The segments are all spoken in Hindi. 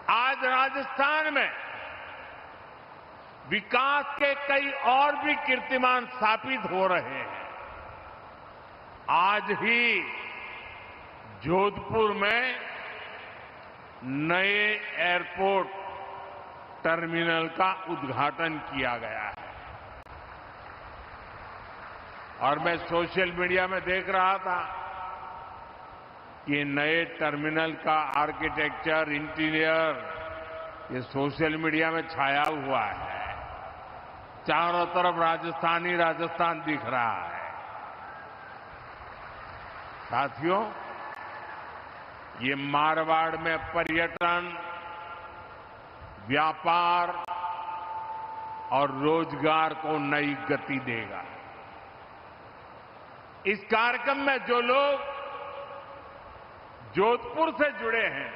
आज राजस्थान में विकास के कई और भी कीर्तिमान स्थापित हो रहे हैं। आज ही जोधपुर में नए एयरपोर्ट टर्मिनल का उद्घाटन किया गया है और मैं सोशल मीडिया में देख रहा था कि नए टर्मिनल का आर्किटेक्चर, इंटीरियर ये सोशल मीडिया में छाया हुआ है। चारों तरफ राजस्थान ही राजस्थान दिख रहा है। साथियों, ये मारवाड़ में पर्यटन, व्यापार और रोजगार को नई गति देगा। इस कार्यक्रम में जो लोग जोधपुर से जुड़े हैं,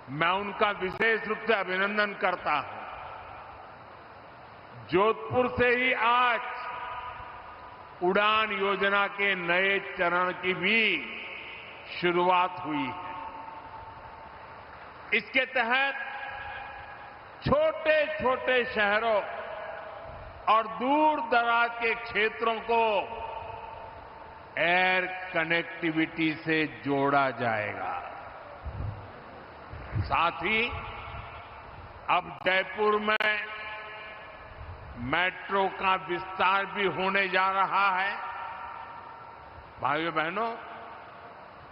मैं उनका विशेष रूप से अभिनंदन करता हूं। जोधपुर से ही आज उड़ान योजना के नए चरण की भी शुरुआत हुई है। इसके तहत छोटे छोटे शहरों और दूर दराज के क्षेत्रों को एयर कनेक्टिविटी से जोड़ा जाएगा। साथ ही अब जयपुर में मेट्रो का विस्तार भी होने जा रहा है। भाइयों बहनों,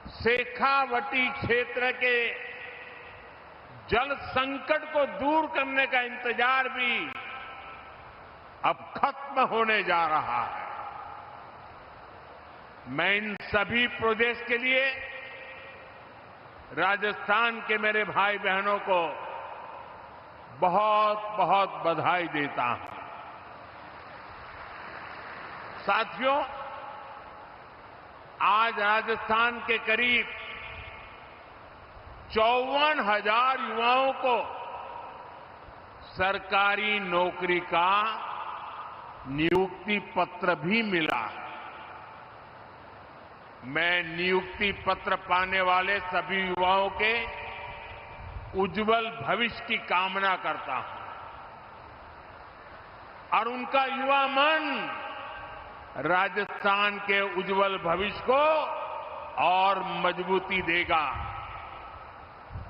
शेखावटी क्षेत्र के जल संकट को दूर करने का इंतजार भी अब खत्म होने जा रहा है। मैं इन सभी प्रोजेक्ट्स के लिए राजस्थान के मेरे भाई बहनों को बहुत बहुत बधाई देता हूं। साथियों, आज राजस्थान के करीब 54,000 युवाओं को सरकारी नौकरी का नियुक्ति पत्र भी मिला है। मैं नियुक्ति पत्र पाने वाले सभी युवाओं के उज्जवल भविष्य की कामना करता हूं और उनका युवा मन राजस्थान के उज्जवल भविष्य को और मजबूती देगा।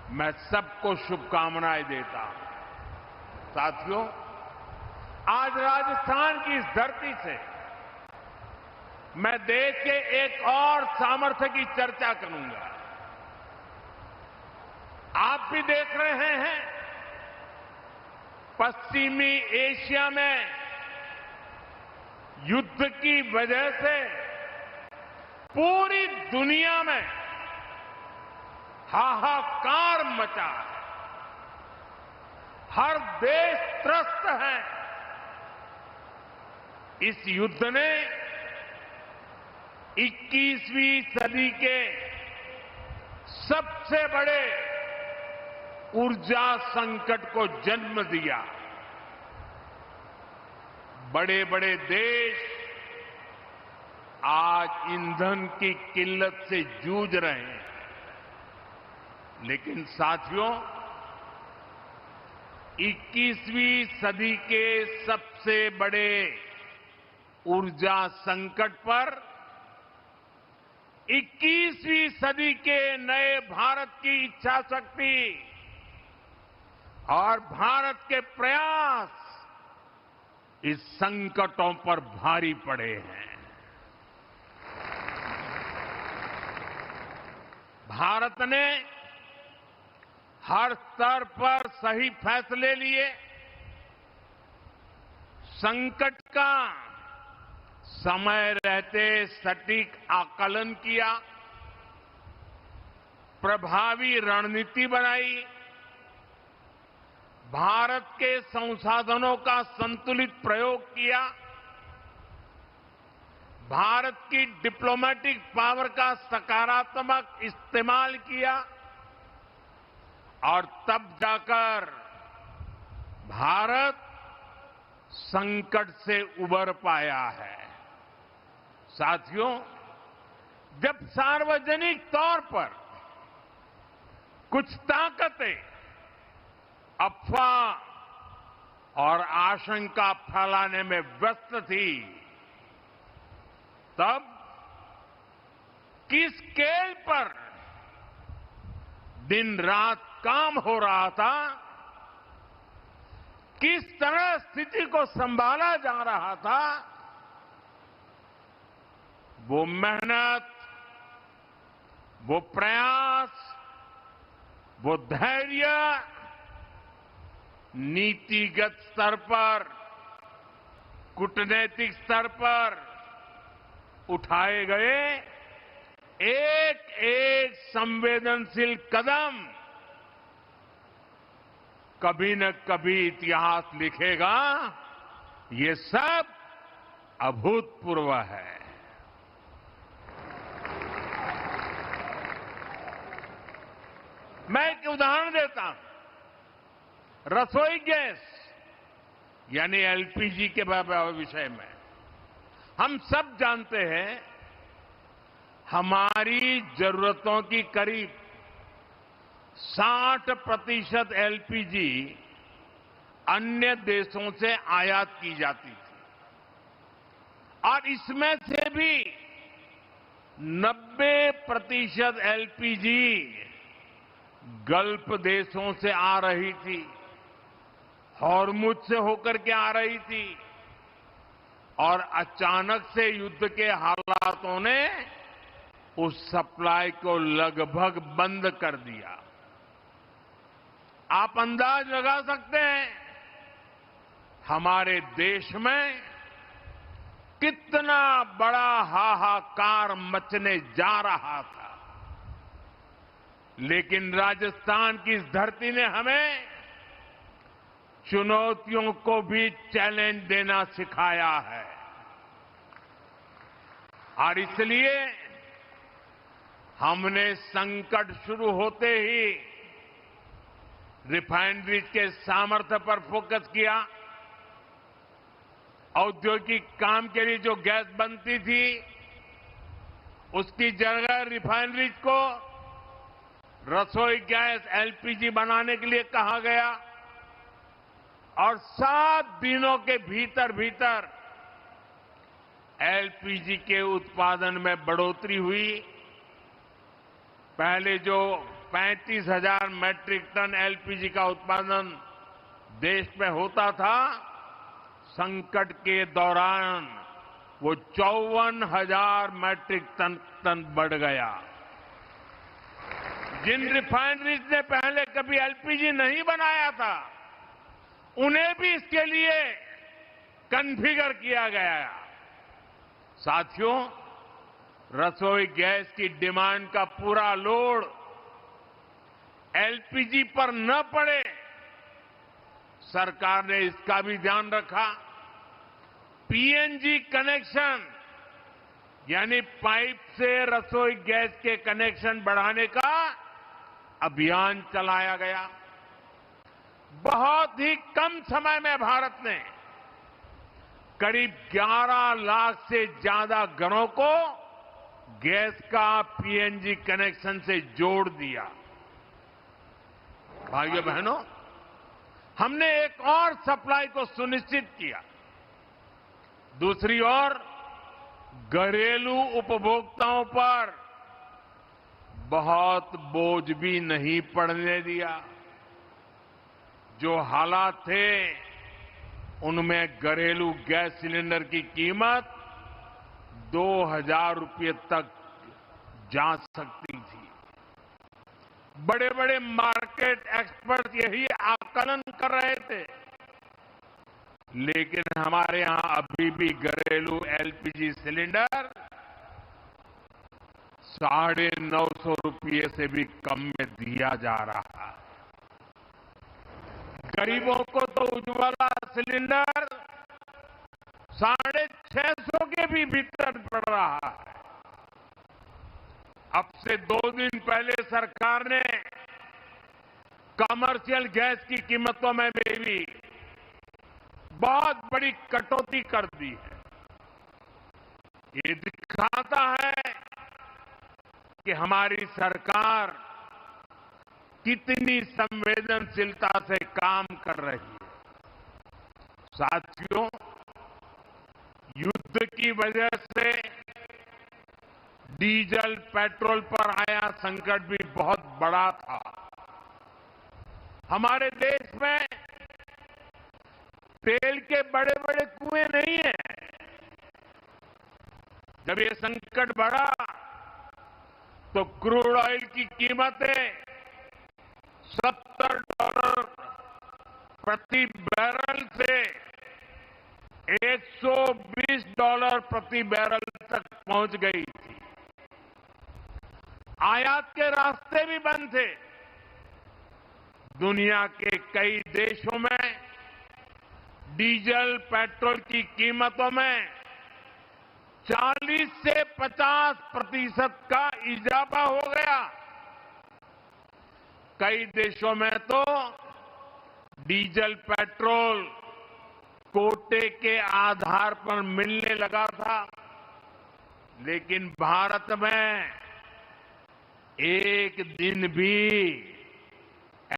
मैं सबको शुभकामनाएं देता हूं। साथियों, आज राजस्थान की इस धरती से मैं देश के एक और सामर्थ्य की चर्चा करूंगा। आप भी देख रहे हैं, पश्चिमी एशिया में युद्ध की वजह से पूरी दुनिया में हाहाकार मचा है। हर देश त्रस्त है। इस युद्ध ने 21वीं सदी के सबसे बड़े ऊर्जा संकट को जन्म दिया। बड़े बड़े देश आज ईंधन की किल्लत से जूझ रहे हैं। लेकिन साथियों, 21वीं सदी के सबसे बड़े ऊर्जा संकट पर 21वीं सदी के नए भारत की इच्छा शक्ति और भारत के प्रयास इस संकटों पर भारी पड़े हैं। भारत ने हर स्तर पर सही फैसले लिए, संकट का समय रहते सटीक आकलन किया, प्रभावी रणनीति बनाई, भारत के संसाधनों का संतुलित प्रयोग किया, भारत की डिप्लोमेटिक पावर का सकारात्मक इस्तेमाल किया और तब जाकर भारत संकट से उबर पाया है। साथियों, जब सार्वजनिक तौर पर कुछ ताकतें अफवाह और आशंका फैलाने में व्यस्त थी, तब किस स्केल पर दिन रात काम हो रहा था, किस तरह स्थिति को संभाला जा रहा था, वो मेहनत, वो प्रयास, वो धैर्य नीतिगत स्तर पर, कूटनैतिक स्तर पर उठाए गए एक एक संवेदनशील कदम कभी न कभी इतिहास लिखेगा। ये सब अभूतपूर्व है। मैं एक उदाहरण देता हूं। रसोई गैस यानी एलपीजी के विषय में हम सब जानते हैं, हमारी जरूरतों की करीब 60% एलपीजी अन्य देशों से आयात की जाती थी और इसमें से भी 90% एलपीजी गल्फ देशों से आ रही थी, हॉर्मुज से होकर के आ रही थी और अचानक से युद्ध के हालातों ने उस सप्लाई को लगभग बंद कर दिया। आप अंदाज लगा सकते हैं हमारे देश में कितना बड़ा हाहाकार मचने जा रहा था। लेकिन राजस्थान की इस धरती ने हमें चुनौतियों को भी चैलेंज देना सिखाया है और इसलिए हमने संकट शुरू होते ही रिफाइनरीज के सामर्थ्य पर फोकस किया। औद्योगिक काम के लिए जो गैस बनती थी, उसकी जगह रिफाइनरीज को रसोई गैस एलपीजी बनाने के लिए कहा गया और 7 दिनों के भीतर भीतर एलपीजी के उत्पादन में बढ़ोतरी हुई। पहले जो 35,000 मैट्रिक टन एलपीजी का उत्पादन देश में होता था, संकट के दौरान वो 54,000 मैट्रिक टन बढ़ गया। जिन रिफाइनरीज ने पहले कभी एलपीजी नहीं बनाया था, उन्हें भी इसके लिए कॉन्फ़िगर किया गया। साथियों, रसोई गैस की डिमांड का पूरा लोड एलपीजी पर न पड़े, सरकार ने इसका भी ध्यान रखा। पीएनजी कनेक्शन यानी पाइप से रसोई गैस के कनेक्शन बढ़ाने का अभियान चलाया गया। बहुत ही कम समय में भारत ने करीब 11 लाख से ज्यादा घरों को गैस का पीएनजी कनेक्शन से जोड़ दिया। भाइयों बहनों, हमने एक और सप्लाई को सुनिश्चित किया। दूसरी ओर घरेलू उपभोक्ताओं पर बहुत बोझ भी नहीं पड़ने दिया। जो हालात थे, उनमें घरेलू गैस सिलेंडर की कीमत 2,000 रुपये तक जा सकती थी। बड़े बड़े मार्केट एक्सपर्ट यही आकलन कर रहे थे, लेकिन हमारे यहां अभी भी घरेलू एलपीजी सिलेंडर 950 रुपये से भी कम में दिया जा रहा है। गरीबों को तो उज्ज्वला सिलेंडर 650 के भी भीतर पड़ रहा है। अब से 2 दिन पहले सरकार ने कमर्शियल गैस की कीमतों में भी बहुत बड़ी कटौती कर दी है। ये दिखाता है कि हमारी सरकार कितनी संवेदनशीलता से काम कर रही है। साथियों, युद्ध की वजह से डीजल पेट्रोल पर आया संकट भी बहुत बड़ा था। हमारे देश में तेल के बड़े बड़े कुएं नहीं हैं। जब ये संकट बढ़ा तो क्रूड ऑयल की कीमतें $70 प्रति बैरल से $120 प्रति बैरल तक पहुंच गई थी। आयात के रास्ते भी बंद थे। दुनिया के कई देशों में डीजल पेट्रोल की कीमतों में 40 से 50% का इजाफा हो गया। कई देशों में तो डीजल पेट्रोल कोटे के आधार पर मिलने लगा था, लेकिन भारत में एक दिन भी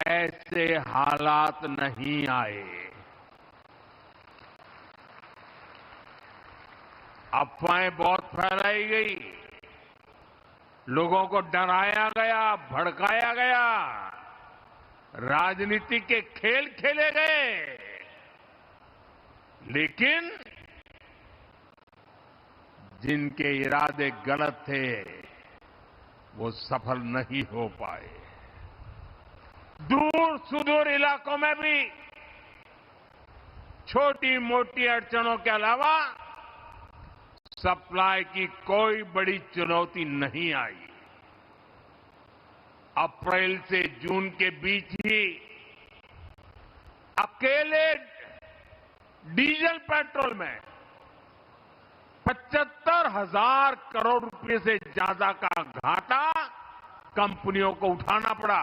ऐसे हालात नहीं आए। अफवाहें बहुत फैलाई गई, लोगों को डराया गया, भड़काया गया, राजनीति के खेल खेले गए, लेकिन जिनके इरादे गलत थे वो सफल नहीं हो पाए। दूर सुदूर इलाकों में भी छोटी मोटी अड़चनों के अलावा सप्लाई की कोई बड़ी चुनौती नहीं आई। अप्रैल से जून के बीच ही अकेले डीजल पेट्रोल में 75,000 करोड़ रुपए से ज्यादा का घाटा कंपनियों को उठाना पड़ा।